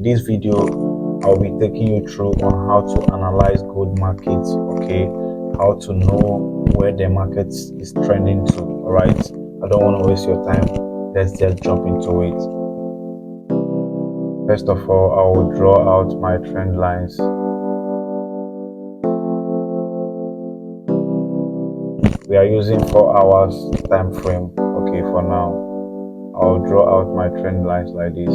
this video I'll be taking you through on how to analyze gold markets, okay, how to know where the market is trending to. All right, I don't want to waste your time. Let's just jump into it. First of all, I will draw out my trend lines. We are using 4 hours time frame. Okay, for now I'll draw out my trend lines like this.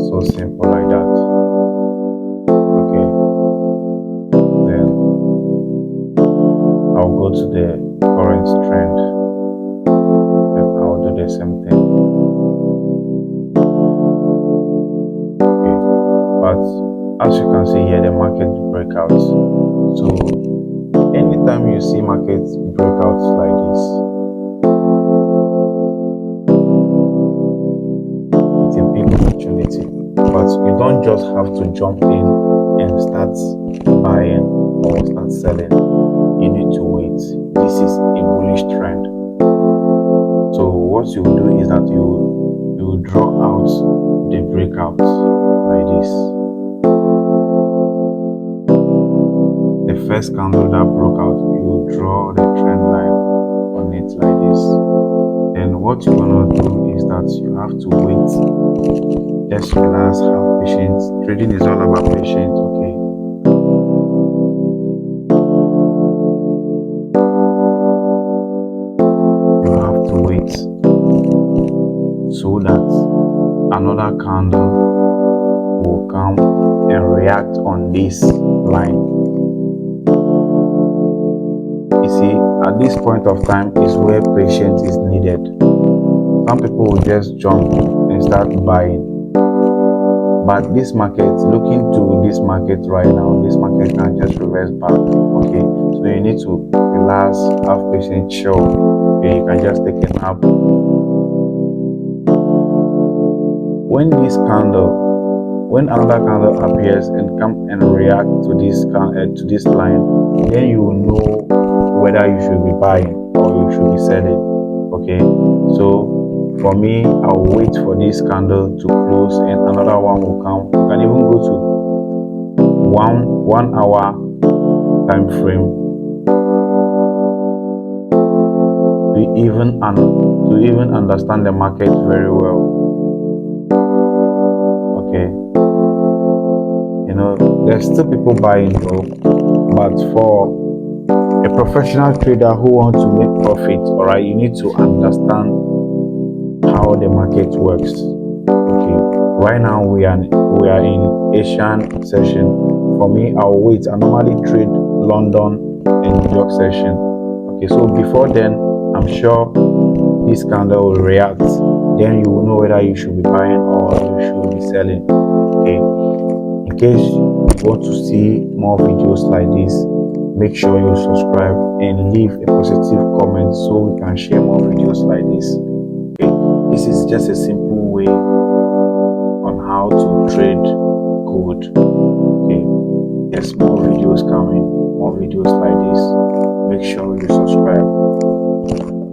So simple like that. Okay, then I'll go to the current trend and I'll do the same thing. Okay, but as you can see here, the market breakouts. So anytime you see markets breakouts like this, it's a big opportunity. But you don't just have to jump in and start buying or start selling. You need to wait. This is a bullish trend. So what you do is that you draw out the breakout like this. The first candle that broke out, you draw the trend line on it like this. Then what you're gonna do is that you have to wait. Just relax, have patience. Trading is all about patience, okay? You have to wait so that another candle will come and react on this line. You see, at this point of time is where patience is needed. Some people will just jump and start buying. But this market, looking to this market right now, this market can just reverse back. Okay, so you need to relax, have patience, chill. Okay, you can just take a nap. When when another candle appears and come and react to this line, then you will know whether you should be buying or you should be selling. Okay, so for me, I'll wait for this candle to close and another one will come. You can even go to one hour time frame to even understand the market very well. Okay, you know, there's still people buying though, but for a professional trader who wants to make profit, all right, you need to understand how the market works. Okay, right now we are in Asian session. For me, I'll wait. I normally trade London and New York session. Okay, so before then, I'm sure this candle will react. Then you will know whether you should be buying or you should be selling. Okay, in case you want to see more videos like this, make sure you subscribe and leave a positive comment so we can share more videos like this. Okay, this is just a simple way on how to trade gold. Okay, there's more videos coming, more videos like this. Make sure you subscribe.